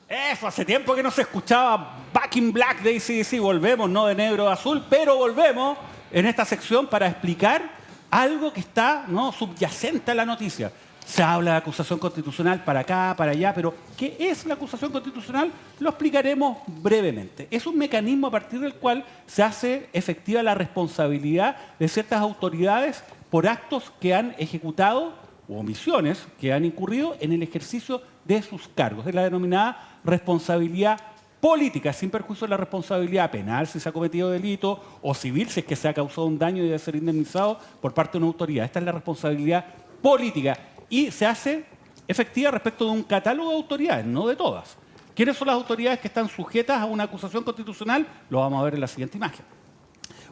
Eso, hace tiempo que no se escuchaba Back in Black de AC/DC. Volvemos, no de negro a azul, pero volvemos en esta sección para explicar algo que está, ¿no?, subyacente a la noticia. Se habla de acusación constitucional para acá, para allá, pero ¿qué es la acusación constitucional? Lo explicaremos brevemente. Es un mecanismo a partir del cual se hace efectiva la responsabilidad de ciertas autoridades por actos que han ejecutado u omisiones que han incurrido en el ejercicio de sus cargos. Es la denominada responsabilidad política, sin perjuicio de la responsabilidad penal si se ha cometido delito o civil si es que se ha causado un daño y debe ser indemnizado por parte de una autoridad. Esta es la responsabilidad política y se hace efectiva respecto de un catálogo de autoridades, no de todas. ¿Quiénes son las autoridades que están sujetas a una acusación constitucional? Lo vamos a ver en la siguiente imagen.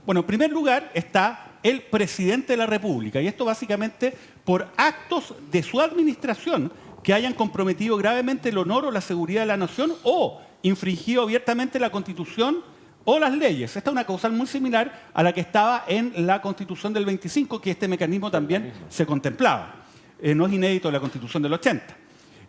Bueno, en primer lugar está el presidente de la República, y esto básicamente por actos de su administración que hayan comprometido gravemente el honor o la seguridad de la nación o infringido abiertamente la Constitución o las leyes. Esta es una causal muy similar a la que estaba en la Constitución del 25, que este mecanismo también se contemplaba. No es inédito en la Constitución del 80.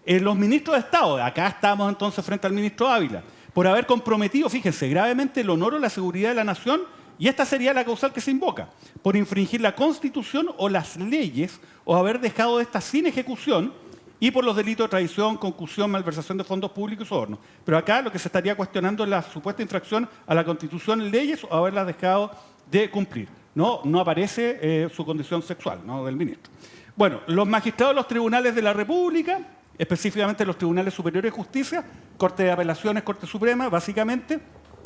Los ministros de Estado, acá estamos entonces frente al ministro Ávila, por haber comprometido, fíjense, gravemente el honor o la seguridad de la nación. Y esta sería la causal que se invoca, por infringir la Constitución o las leyes o haber dejado estas sin ejecución y por los delitos de traición, concusión, malversación de fondos públicos y soborno. Pero acá lo que se estaría cuestionando es la supuesta infracción a la Constitución, leyes o haberlas dejado de cumplir. No aparece su condición sexual, ¿no?, del ministro. Bueno, los magistrados de los tribunales de la República, específicamente los tribunales superiores de justicia, Corte de Apelaciones, Corte Suprema, básicamente,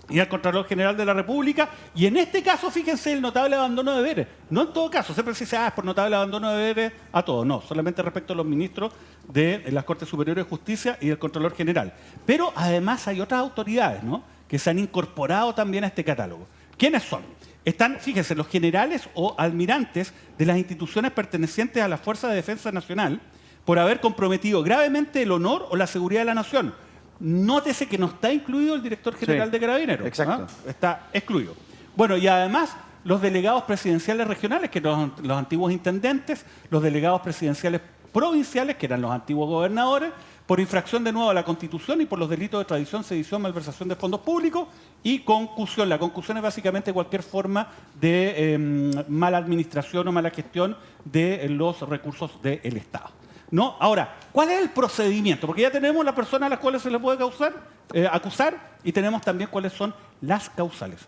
y al Contralor General de la República, y en este caso, fíjense, el notable abandono de deberes. No en todo caso, siempre se dice, es por notable abandono de deberes a todos. No, solamente respecto a los ministros de las Cortes Superiores de Justicia y del Contralor General. Pero además hay otras autoridades, ¿no?, que se han incorporado también a este catálogo. ¿Quiénes son? Están, fíjense, los generales o almirantes de las instituciones pertenecientes a la Fuerza de Defensa Nacional por haber comprometido gravemente el honor o la seguridad de la nación. Nótese que no está incluido el director general de Carabineros. Exacto. Está excluido. Bueno, y además los delegados presidenciales regionales, que son los antiguos intendentes, los delegados presidenciales provinciales, que eran los antiguos gobernadores, por infracción de nuevo a la Constitución y por los delitos de traición, sedición, malversación de fondos públicos y concusión. La concusión es básicamente cualquier forma de mala administración o mala gestión de los recursos del Estado, ¿no? Ahora, ¿cuál es el procedimiento? Porque ya tenemos las personas a las cuales se les puede acusar y tenemos también cuáles son las causales.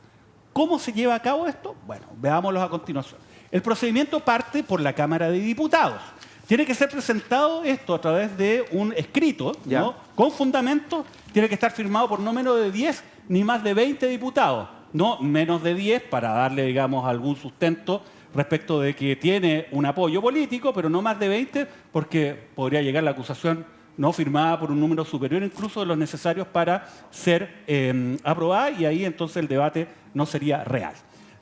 ¿Cómo se lleva a cabo esto? Bueno, veámoslo a continuación. El procedimiento parte por la Cámara de Diputados. Tiene que ser presentado esto a través de un escrito, ¿no?, con fundamento. Tiene que estar firmado por no menos de 10 ni más de 20 diputados. No menos de 10 para darle, digamos, algún sustento respecto de que tiene un apoyo político, pero no más de 20, porque podría llegar la acusación no firmada por un número superior incluso de los necesarios para ser aprobada, y ahí entonces el debate no sería real.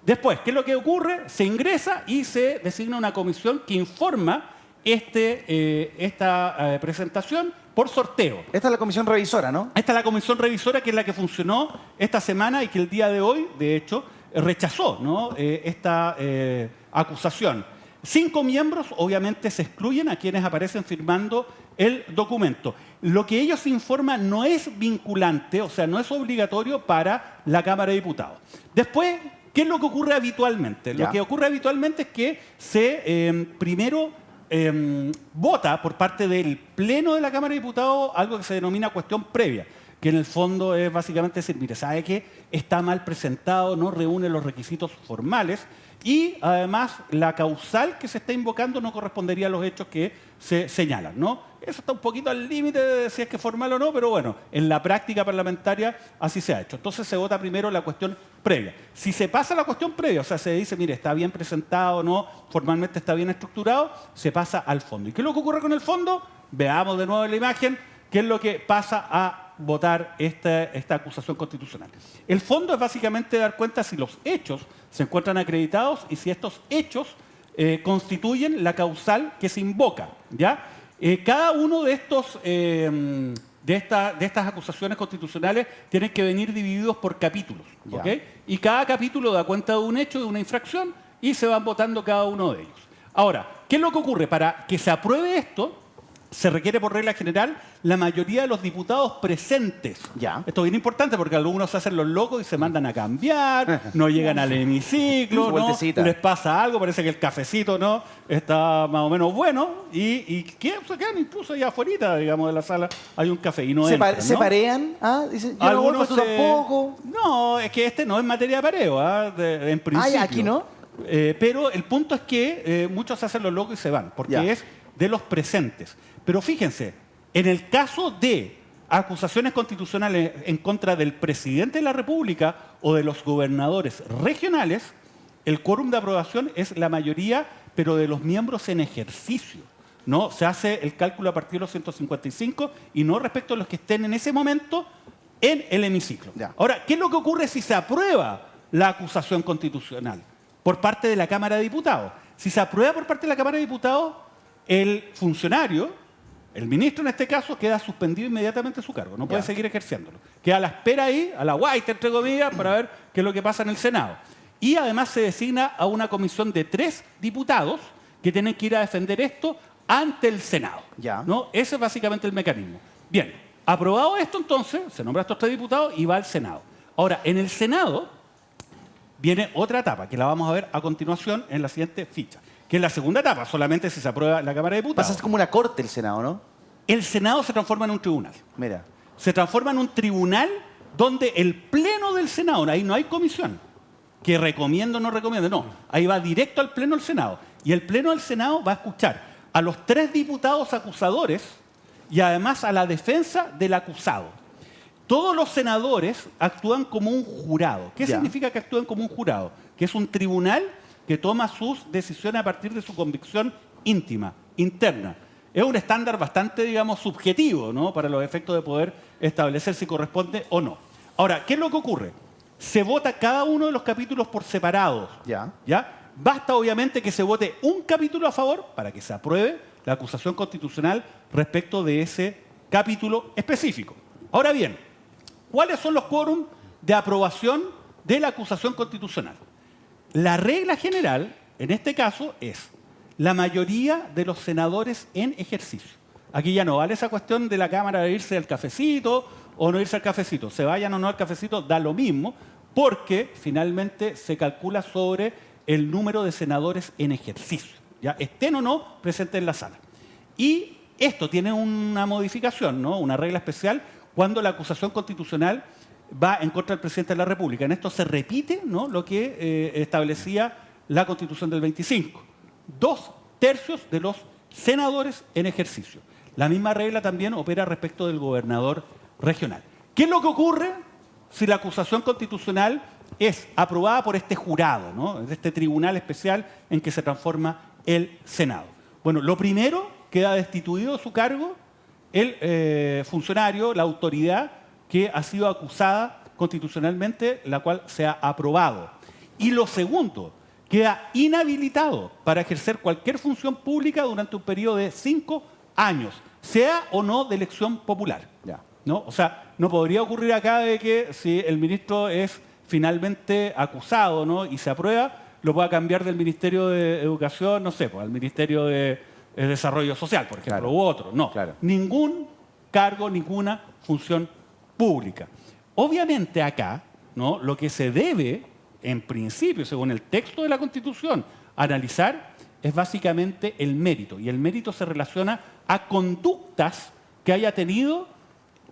Después, ¿qué es lo que ocurre? Se ingresa y se designa una comisión que informa esta presentación por sorteo. Esta es la comisión revisora, ¿no? Esta es la comisión revisora, que es la que funcionó esta semana y que el día de hoy, de hecho, rechazó, ¿no?, esta acusación. 5 miembros, obviamente, se excluyen a quienes aparecen firmando el documento. Lo que ellos informan no es vinculante, o sea, no es obligatorio para la Cámara de Diputados. Después, ¿qué es lo que ocurre habitualmente? Lo que ocurre habitualmente es que se primero vota por parte del Pleno de la Cámara de Diputados algo que se denomina cuestión previa, que en el fondo es básicamente decir, mire, ¿sabe qué? Está mal presentado, no reúne los requisitos formales y además la causal que se está invocando no correspondería a los hechos que se señalan, ¿no? Eso está un poquito al límite de si es que es formal o no, pero bueno, en la práctica parlamentaria así se ha hecho. Entonces se vota primero la cuestión previa. Si se pasa la cuestión previa, o sea, se dice, mire, está bien presentado, no, formalmente está bien estructurado, se pasa al fondo. ¿Y qué es lo que ocurre con el fondo? Veamos de nuevo en la imagen qué es lo que pasa a votar esta acusación constitucional. El fondo es básicamente dar cuenta si los hechos se encuentran acreditados y si estos hechos constituyen la causal que se invoca, ¿ya? Cada uno de estos de estas acusaciones constitucionales tienen que venir divididos por capítulos, ¿ok? Y cada capítulo da cuenta de un hecho, de una infracción, y se van votando cada uno de ellos. Ahora, ¿qué es lo que ocurre? Para que se apruebe esto, se requiere por regla general la mayoría de los diputados presentes. Ya. Esto es bien importante porque algunos se hacen los locos y se mandan a cambiar, no llegan al hemiciclo, Su ¿no? vueltecita. Les pasa algo, parece que el cafecito no está más o menos bueno y se quedan incluso allá afuera, digamos, de la sala hay un café y no entran, ¿no? ¿Se parean? ¿Ah? Dicen, yo no voy, pues tú tampoco. No, es que este no es materia de pareo, en principio. Ah, aquí no. Pero el punto es que muchos se hacen los locos y se van, porque Ya. es de los presentes. Pero fíjense, en el caso de acusaciones constitucionales en contra del presidente de la República o de los gobernadores regionales, el quórum de aprobación es la mayoría, pero de los miembros en ejercicio. ¿No? Se hace el cálculo a partir de los 155 y no respecto a los que estén en ese momento en el hemiciclo. Ya. Ahora, ¿qué es lo que ocurre si se aprueba la acusación constitucional por parte de la Cámara de Diputados? Si se aprueba por parte de la Cámara de Diputados, el funcionario, el ministro en este caso, queda suspendido inmediatamente de su cargo, no puede seguir ejerciéndolo. Queda a la espera ahí, a la guaita, entre comillas, para ver qué es lo que pasa en el Senado. Y además se designa a una comisión de 3 diputados que tienen que ir a defender esto ante el Senado. Ya. ¿No? Ese es básicamente el mecanismo. Bien, aprobado esto entonces, se nombra a estos 3 diputados y va al Senado. Ahora, en el Senado viene otra etapa, que la vamos a ver a continuación en la siguiente ficha, que es la segunda etapa, solamente si se aprueba en la Cámara de Diputados. Pasa a ser como una corte el Senado, ¿no? El Senado se transforma en un tribunal. Mira. Se transforma en un tribunal donde el Pleno del Senado, ahí no hay comisión, que recomienda o no recomienda, no. Ahí va directo al Pleno del Senado. Y el Pleno del Senado va a escuchar a los 3 diputados acusadores y además a la defensa del acusado. Todos los senadores actúan como un jurado. ¿Qué Ya. significa que actúan como un jurado? Que es un tribunal que toma sus decisiones a partir de su convicción íntima, interna. Es un estándar bastante, digamos, subjetivo, ¿no? Para los efectos de poder establecer si corresponde o no. Ahora, ¿qué es lo que ocurre? Se vota cada uno de los capítulos por separados. Ya. ¿Ya? Basta, obviamente, que se vote un capítulo a favor para que se apruebe la acusación constitucional respecto de ese capítulo específico. Ahora bien, ¿cuáles son los quórums de aprobación de la acusación constitucional? La regla general, en este caso, es la mayoría de los senadores en ejercicio. Aquí ya no vale esa cuestión de la Cámara de irse al cafecito o no irse al cafecito. Se vayan o no al cafecito, da lo mismo, porque finalmente se calcula sobre el número de senadores en ejercicio, ya estén o no presentes en la sala. Y esto tiene una modificación, ¿no? Una regla especial cuando la acusación constitucional va en contra del presidente de la República. En esto se repite, ¿no? Lo que establecía la Constitución del 25. 2/3 de los senadores en ejercicio. La misma regla también opera respecto del gobernador regional. ¿Qué es lo que ocurre si la acusación constitucional es aprobada por este jurado, ¿no? Este tribunal especial en que se transforma el Senado? Bueno, lo primero, queda destituido de su cargo el funcionario, la autoridad que ha sido acusada constitucionalmente, la cual se ha aprobado. Y lo segundo, queda inhabilitado para ejercer cualquier función pública durante un periodo de 5 años, sea o no de elección popular. Ya. ¿No? O sea, no podría ocurrir acá de que si el ministro es finalmente acusado, ¿no? Y se aprueba, lo pueda cambiar del Ministerio de Educación, no sé, pues, al Ministerio de Desarrollo Social, por ejemplo, Claro. u otro. No, Claro. ningún cargo, ninguna función pública. Obviamente acá, ¿no? Lo que se debe, en principio, según el texto de la Constitución, analizar es básicamente el mérito. Y el mérito se relaciona a conductas que haya tenido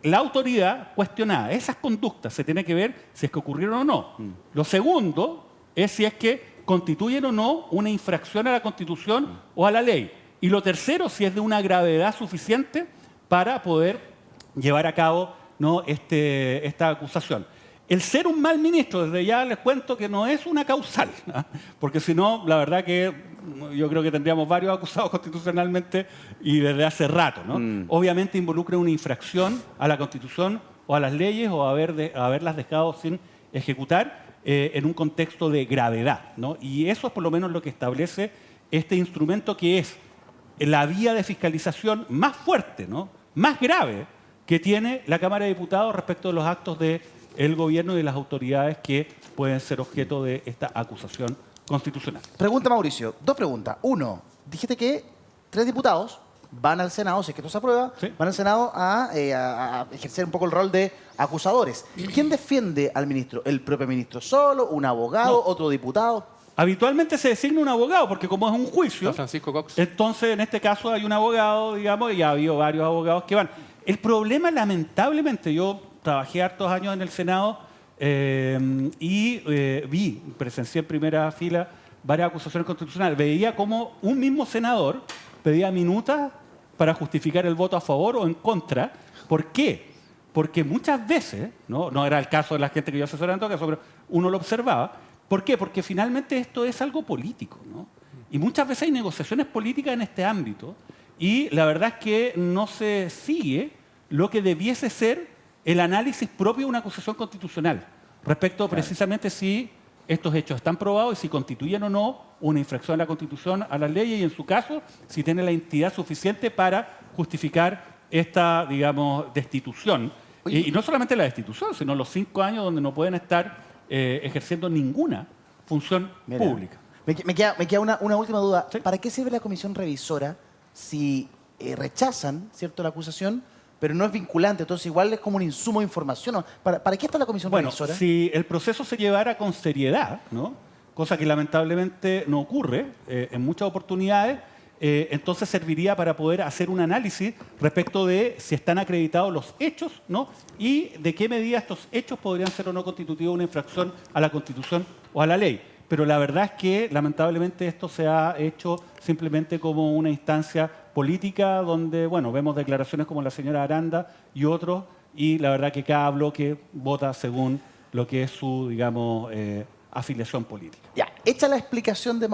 la autoridad cuestionada. Esas conductas se tiene que ver si es que ocurrieron o no. Lo segundo es si es que constituyen o no una infracción a la Constitución o a la ley. Y lo tercero, si es de una gravedad suficiente para poder llevar a cabo, ¿no? esta acusación. El ser un mal ministro, desde ya les cuento que no es una causal, ¿no? Porque si no, la verdad que yo creo que tendríamos varios acusados constitucionalmente y desde hace rato, ¿no? Obviamente involucra una infracción a la Constitución o a las leyes o haberlas dejado sin ejecutar en un contexto de gravedad, ¿no? Y eso es por lo menos lo que establece este instrumento, que es la vía de fiscalización más fuerte, ¿no? Más grave que tiene la Cámara de Diputados respecto de los actos del gobierno y de las autoridades que pueden ser objeto de esta acusación constitucional. Pregunta Mauricio. 2 preguntas. 1, dijiste que 3 diputados van al Senado, si es que esto se aprueba, Sí. van al Senado a ejercer un poco el rol de acusadores. ¿Quién defiende al ministro? ¿El propio ministro solo? ¿Un abogado? No. ¿Otro diputado? Habitualmente se designa un abogado, porque como es un juicio, Don Francisco Cox. entonces en este caso hay un abogado, digamos, y ha habido varios abogados que van. El problema, lamentablemente, yo trabajé hartos años en el Senado presencié en primera fila varias acusaciones constitucionales. Veía cómo un mismo senador pedía minutas para justificar el voto a favor o en contra. ¿Por qué? Porque muchas veces, no era el caso de la gente que yo asesoraba en todo caso, pero uno lo observaba. ¿Por qué? Porque finalmente esto es algo político, ¿no? Y muchas veces hay negociaciones políticas en este ámbito y la verdad es que no se sigue lo que debiese ser el análisis propio de una acusación constitucional respecto precisamente si estos hechos están probados y si constituyen o no una infracción a la Constitución, a las leyes y en su caso si tiene la entidad suficiente para justificar esta, digamos, destitución. Y no solamente la destitución, sino los 5 años donde no pueden estar ejerciendo ninguna función Mira, pública. Me queda una última duda. Sí. ¿Para qué sirve la comisión revisora si rechazan, ¿cierto?, la acusación, pero no es vinculante? Entonces igual es como un insumo de información, ¿no? ¿Para qué está la comisión Bueno, revisora? si el proceso se llevara con seriedad, ¿no? Cosa que lamentablemente no ocurre en muchas oportunidades, entonces serviría para poder hacer un análisis respecto de si están acreditados los hechos, ¿no? Y de qué medida estos hechos podrían ser o no constitutivos de una infracción a la Constitución o a la ley. Pero la verdad es que lamentablemente esto se ha hecho simplemente como una instancia política donde, bueno, vemos declaraciones como la señora Aranda y otros, y la verdad que cada bloque vota según lo que es su, digamos, afiliación política. Ya, hecha la explicación de